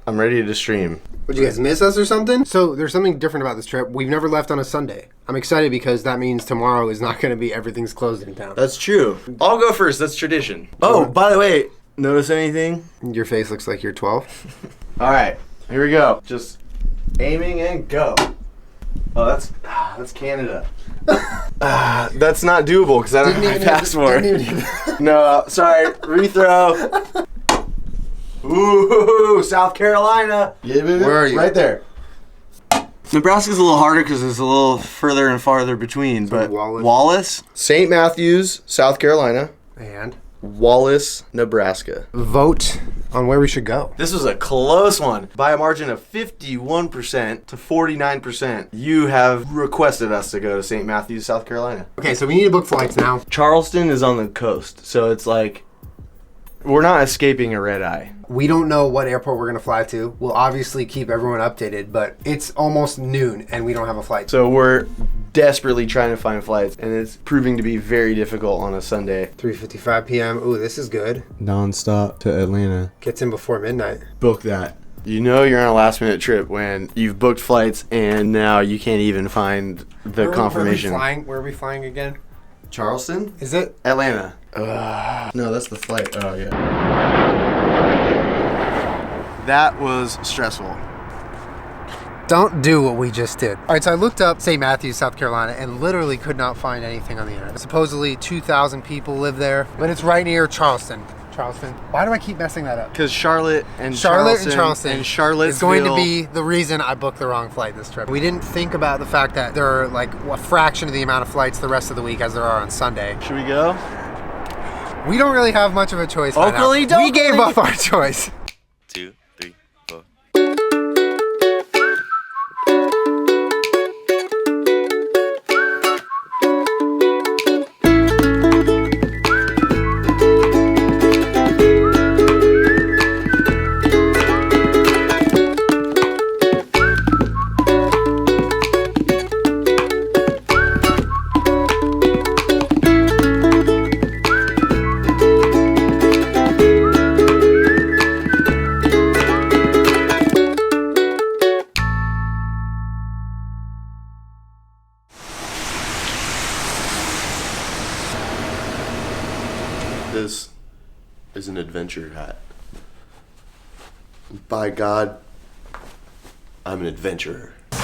I'm ready to stream. Would you guys miss us or something? So there's something different about this trip. We've never left on a Sunday. I'm excited because that means tomorrow is not going to be everything's closed in town. That's true. I'll go first. That's tradition. Oh, by the way, notice anything? Your face looks like you're 12. All right, here we go. Just aiming and go. Oh, that's Canada. That's not doable because I don't have my passport. No, sorry. Rethrow. Ooh, South Carolina. Yeah, baby. Where are you? Right there. Nebraska's a little harder because it's a little further and farther between. So but Wallace. St. Matthews, South Carolina. And Wallace, Nebraska. Vote on where we should go. This was a close one. By a margin of 51% to 49%, you have requested us to go to St. Matthews, South Carolina. Okay, so we need to book flights now. Charleston is on the coast, so it's like we're not escaping a red eye. We don't know what airport we're going to fly to. We'll obviously keep everyone updated, but it's almost noon and we don't have a flight. So we're desperately trying to find flights, and it's proving to be very difficult on a Sunday. 3:55 p.m. Ooh, this is good. Non-stop to Atlanta. Gets in before midnight. Book that. You know you're on a last-minute trip when you've booked flights and now you can't even find the confirmation. Where are we flying again? Charleston? Is it? Atlanta. No, that's the flight. Oh, yeah. That was stressful. Don't do what we just did. All right, so I looked up St. Matthews, South Carolina, and literally could not find anything on the internet. Supposedly 2,000 people live there, but it's right near Charleston. Why do I keep messing that up? Because Charlotte and Charleston and Charlottesville is going to be the reason I booked the wrong flight this trip. We didn't think about the fact that there are like a fraction of the amount of flights the rest of the week as there are on Sunday. Should we go? We don't really have much of a choice right now. We gave up our choice. 2, 3, 4. This is an adventure hat. By God, I'm an adventurer. Do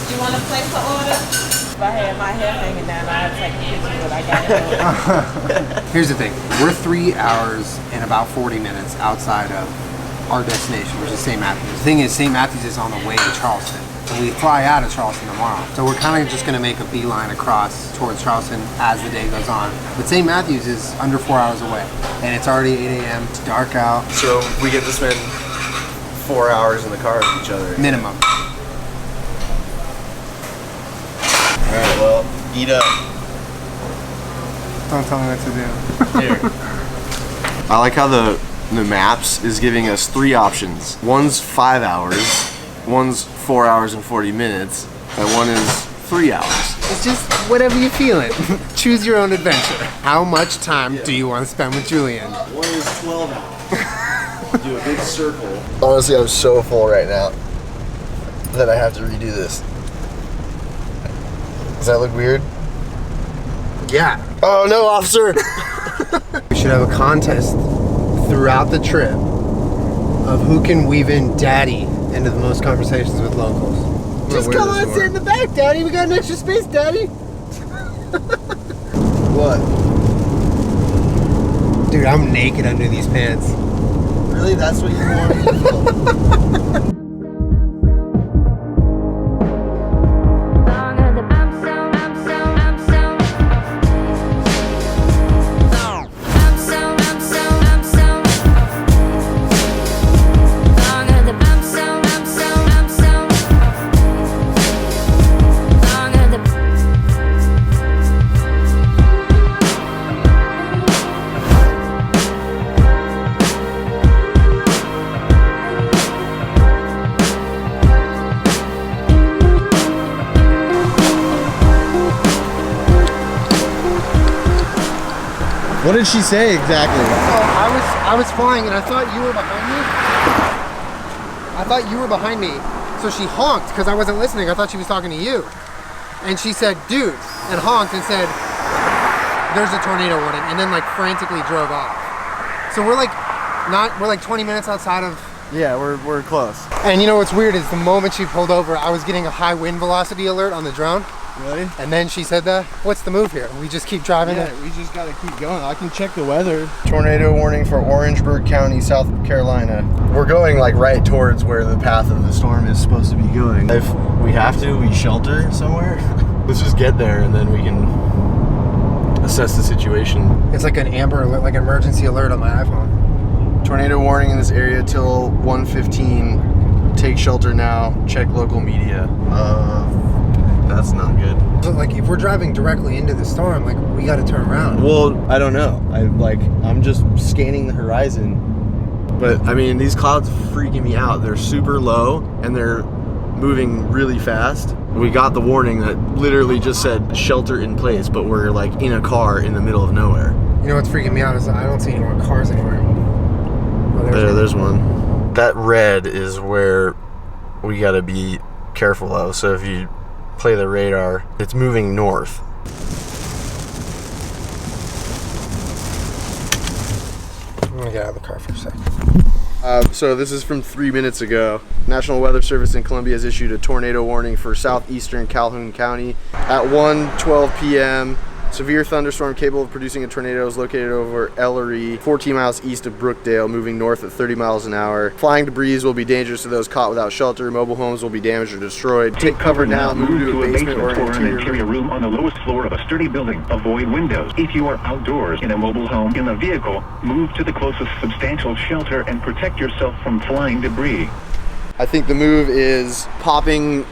you want to place the order? If I had my hair hanging down, I'd take a picture, but I got it. Here's the thing. We're 3 hours and about 40 minutes outside of our destination, which is St. Matthews. The thing is, St. Matthews is on the way to Charleston. And we fly out of Charleston tomorrow. So we're kind of just going to make a beeline across towards Charleston as the day goes on. But St. Matthews is under 4 hours away. And it's already 8 a.m. It's dark out. So we get to spend 4 hours in the car with each other. Minimum. Alright, well, eat up. Don't tell me what to do. Here. I like how the maps is giving us 3 options. One's 5 hours, one's 4 hours and 40 minutes, and one is 3 hours. It's just whatever you feel it. Choose your own adventure. How much time do you want to spend with Julien? One is 12 hours. Do a big circle. Honestly, I'm so full right now that I have to redo this. Does that look weird? Yeah. Oh no, officer! We should have a contest throughout the trip of who can weave in Daddy into the most conversations with locals. Just come on, sit in the back, Daddy. We got an extra space, Daddy. What? Dude, I'm naked under these pants. Really? That's what you want? What did she say exactly? I I was flying and I thought you were behind me. I thought you were behind me. So she honked because I wasn't listening. I thought she was talking to you. And she said, dude, and honked and said, there's a tornado warning, and then like frantically drove off. So we're like 20 minutes outside of. Yeah, we're close. And you know what's weird is the moment she pulled over, I was getting a high wind velocity alert on the drone. Really? And then she said that. What's the move here? We just keep driving it? We just gotta keep going. I can check the weather. Tornado warning for Orangeburg County, South Carolina. We're going like right towards where the path of the storm is supposed to be going. If we have to, we shelter somewhere. Let's just get there and then we can assess the situation. It's like an amber alert, like an emergency alert on my iPhone. Tornado warning in this area till 1:15. Take shelter now. Check local media. That's not good. But like if we're driving directly into the storm, like we got to turn around. Well, I don't know. I'm just scanning the horizon. But I mean, these clouds are freaking me out. They're super low and they're moving really fast. We got the warning that literally just said shelter in place, but we're like in a car in the middle of nowhere. You know what's freaking me out is I don't see any more cars anywhere. Oh, There's one. That red is where we gotta be careful of. So if you play the radar, it's moving north. I'm gonna get out of the car for a second. So this is from 3 minutes ago. National Weather Service in Columbia has issued a tornado warning for southeastern Calhoun County at 1:12 p.m. Severe thunderstorm capable of producing a tornado is located over Ellery, 14 miles east of Brookdale, moving north at 30 miles an hour. Flying debris will be dangerous to those caught without shelter. Mobile homes will be damaged or destroyed. Take cover now. Move to a basement or an interior room on the lowest floor of a sturdy building. Avoid windows. If you are outdoors in a mobile home, in a vehicle, move to the closest substantial shelter and protect yourself from flying debris. I think the move is popping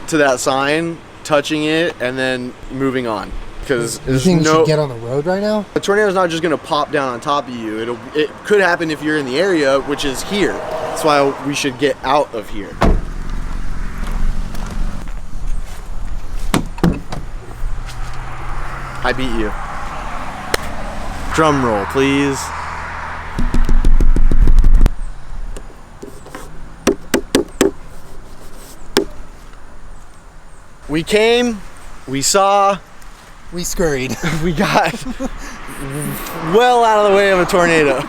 to that sign, touching it, and then moving on. Because you think we should get on the road right now? A tornado is not just going to pop down on top of you. It could happen if you're in the area, which is here. That's why we should get out of here. I beat you. Drum roll, please. We came, we saw, we scurried. We got well out of the way of a tornado.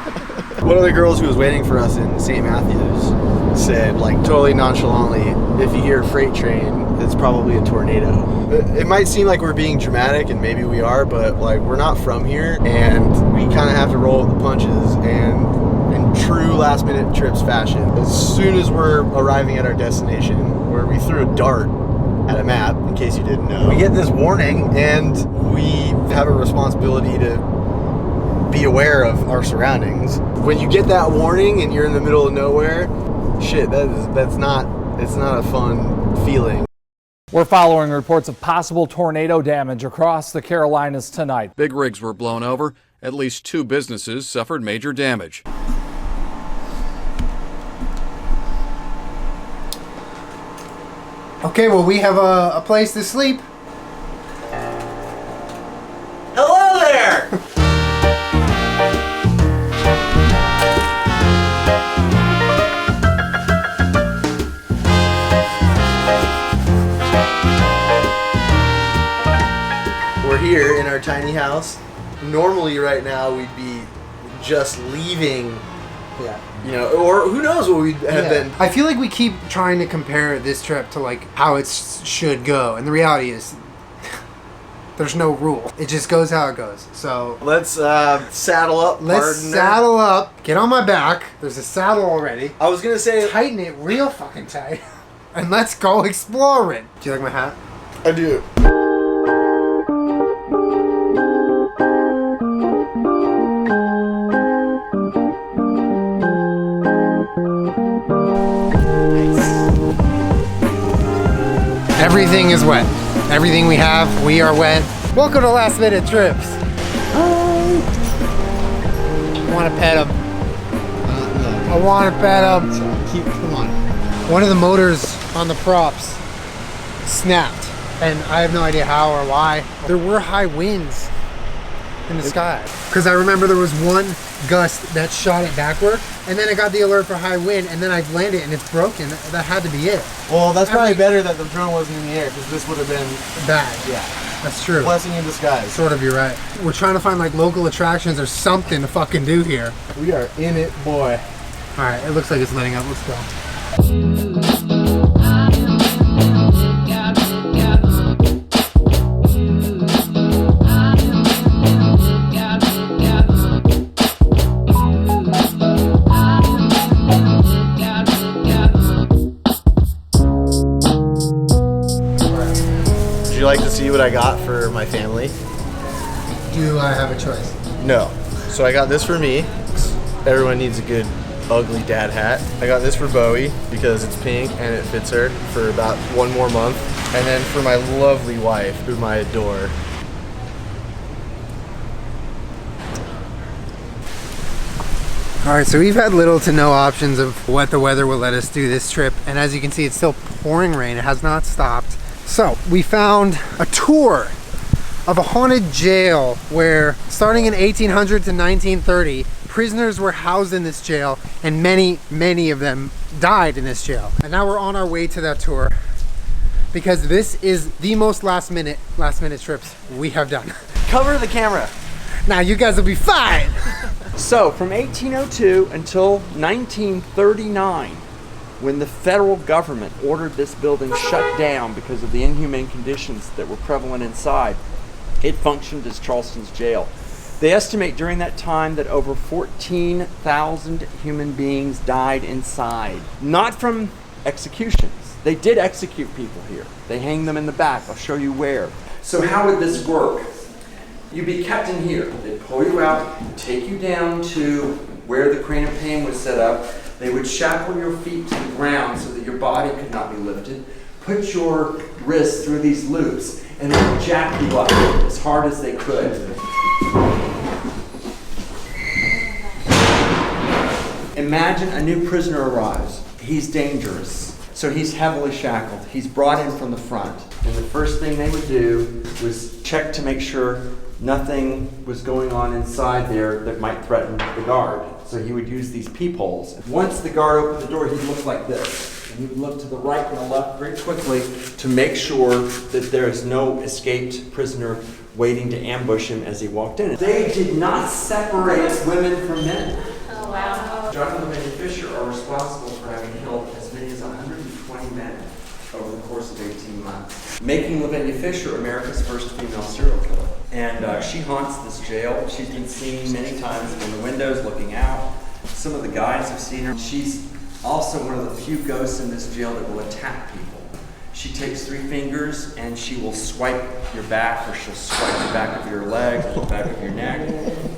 One of the girls who was waiting for us in St. Matthews said, like totally nonchalantly, if you hear a freight train, it's probably a tornado. It might seem like we're being dramatic, and maybe we are, but like we're not from here, and we kind of have to roll with the punches. And in true last minute trips fashion, as soon as we're arriving at our destination, where we threw a dart at a map, in case you didn't know, we get this warning, and we have a responsibility to be aware of our surroundings. When you get that warning and you're in the middle of nowhere, shit, it's not a fun feeling. We're following reports of possible tornado damage across the Carolinas tonight. Big rigs were blown over. At least 2 businesses suffered major damage. Okay, well, we have a place to sleep. Hello there! We're here in our tiny house. Normally right now we'd be just leaving. Yeah. You know, or who knows what we'd have been. I feel like we keep trying to compare this trip to like how it should go, and the reality is there's no rule. It just goes how it goes. So let's saddle up. Let's saddle up. Get on my back. There's a saddle already. I was gonna say tighten it real fucking tight, and let's go exploring. Do you like my hat? I do. Everything is wet. Everything we have, we are wet. Welcome to Last Minute Trips. I want to pet him. I want to pet him. Come on. One of the motors on the props snapped, and I have no idea how or why. There were high winds in the sky. Because I remember there was one gust that shot it backward, and then I got the alert for high wind, and then I landed and it's broken. That had to be it. Well, that's probably better that the drone wasn't in the air, because this would have been Bad. Yeah. That's true. Blessing in disguise. Sort of, you're right. We're trying to find like local attractions or something to fucking do here. We are in it, boy. All right, it looks like it's letting up. Let's go. Would you like to see what I got for my family? Do I have a choice? No. So I got this for me. Everyone needs a good ugly dad hat. I got this for Bowie because it's pink and it fits her for about 1 more month. And then for my lovely wife, whom I adore. All right, so we've had little to no options of what the weather will let us do this trip. And as you can see, it's still pouring rain. It has not stopped. So we found a tour of a haunted jail where starting in 1800 to 1930, prisoners were housed in this jail and many, many of them died in this jail. And now we're on our way to that tour because this is the most last minute trips we have done. Cover the camera. Now you guys will be fine. So from 1802 until 1939, when the federal government ordered this building shut down because of the inhumane conditions that were prevalent inside, it functioned as Charleston's jail. They estimate during that time that over 14,000 human beings died inside. Not from executions. They did execute people here. They hang them in the back. I'll show you where. So how would this work? You'd be kept in here. They'd pull you out, take you down to where the crane of pain was set up. They would shackle your feet to the ground so that your body could not be lifted. Put your wrists through these loops and then jack you up as hard as they could. Imagine a new prisoner arrives. He's dangerous, so he's heavily shackled. He's brought in from the front. And the first thing they would do was check to make sure nothing was going on inside there that might threaten the guard. So he would use these peepholes. Once the guard opened the door, he'd look like this. And he'd look to the right and the left very quickly to make sure that there is no escaped prisoner waiting to ambush him as he walked in. They did not separate women from men. Oh, wow. Duddy and Fisher are responsible for having killed as many as 120 men over the course of 18 months, making Lavinia Fisher America's first female serial killer. And she haunts this jail. She's been seen many times from the windows looking out. Some of the guys have seen her. She's also one of the few ghosts in this jail that will attack people. She takes 3 fingers and she will swipe your back, or she'll swipe the back of your leg or the back of your neck.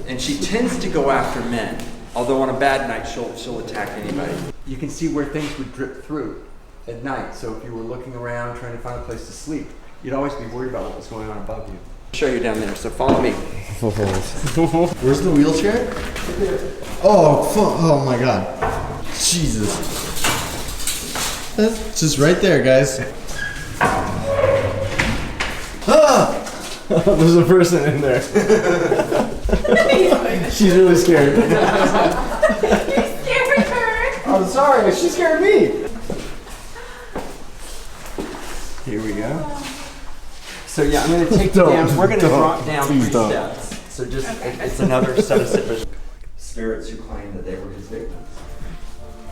And she tends to go after men, although on a bad night she'll attack anybody. You can see where things would drip through at night. So if you were looking around trying to find a place to sleep, you'd always be worried about what was going on above you. I'll show you down there, so follow me. Where's the wheelchair? Oh my god. Jesus. That's just right there, guys. Ah! There's a person in there. She's really scared. You scared her. I'm sorry, she scared me. Here we go. So yeah, I'm going to take you down. We're going to drop down 3 steps. So just, it's another set of spirits who claim that they were his victims.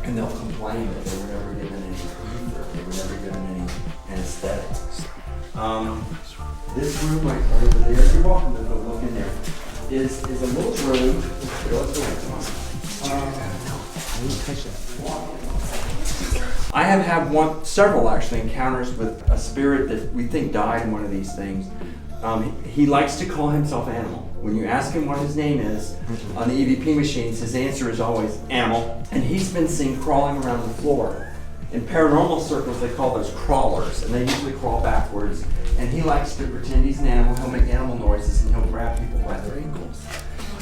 And they'll complain that they were never given any ether, they were never given any anesthetics. This room right over there, you're welcome to go look in there, is a little room. Here, let's go in, come on. I have had several actually encounters with a spirit that we think died in one of these things. He likes to call himself Animal. When you ask him what his name is on the EVP machines, his answer is always Animal. And he's been seen crawling around the floor. In paranormal circles, they call those crawlers, and they usually crawl backwards. And he likes to pretend he's an animal. He'll make animal noises, and he'll grab people by their ankles.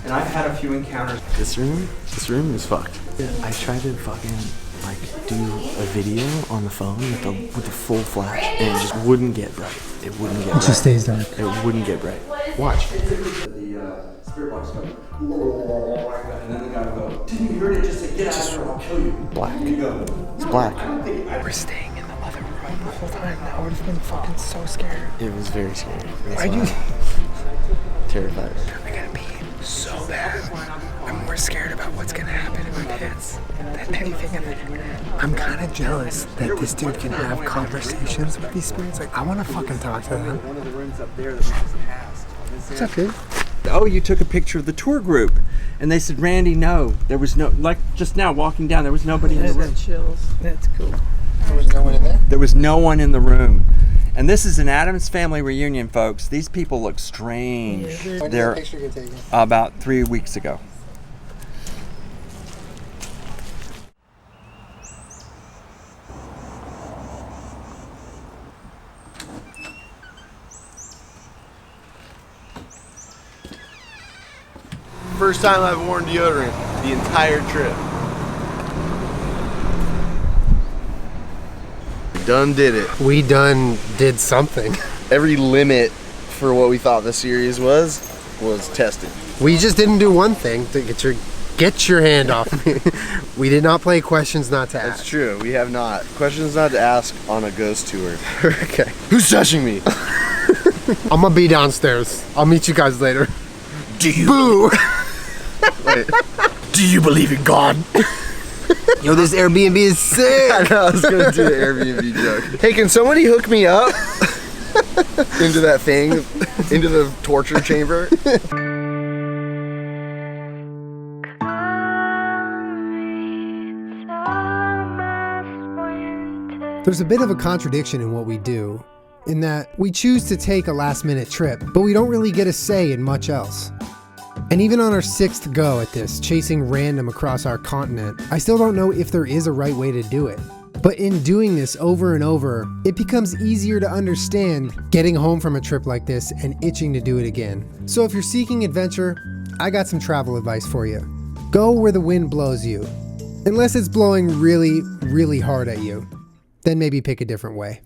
And I've had a few encounters. This room is fucked. I tried to fucking do a video on the phone with the full flash, and it just wouldn't get bright. It wouldn't get bright. It just stays dark. It wouldn't get bright. Watch. The spirit box goes, and then the guy will go, didn't you hear it? Just say, get out of here, I'll kill you. Black. You go, It's black. We're staying in the other room the whole time. That would have been fucking so scary. It was very scary. Why'd you? Terrified. I gotta pee so bad. I'm more scared about what's gonna happen in my pants than anything in there. I'm kind of jealous that this dude can have conversations with these spirits. Like, I want to fucking talk to them. one of the rooms up there that was passed. What's up, dude? Oh, you took a picture of the tour group. And they said, Randy, no. There was no, like just now walking down, there was nobody in the room. Chills. That's cool. There was no one in there? There was no one in the room. And this is an Addams Family reunion, folks. These people look strange. When did They're the picture get taken? about 3 weeks ago. First time I've worn deodorant the entire trip. Done did it. We done did something. Every limit for what we thought the series was tested. We just didn't do one thing to get your hand off me. We did not play questions not to ask. That's true. We have not. Questions not to ask on a ghost tour. Okay. Who's touching me? I'm gonna be downstairs. I'll meet you guys later. Do you? Boo! Wait. Do you believe in God? Yo, this Airbnb is sick. I know, I was gonna do the Airbnb joke. Hey, can somebody hook me up into that thing, into the torture chamber? There's a bit of a contradiction in what we do, in that we choose to take a last-minute trip, but we don't really get a say in much else. And even on our 6th go at this, chasing random across our continent, I still don't know if there is a right way to do it. But in doing this over and over, it becomes easier to understand getting home from a trip like this and itching to do it again. So if you're seeking adventure, I got some travel advice for you. Go where the wind blows you. Unless it's blowing really, really hard at you. Then maybe pick a different way.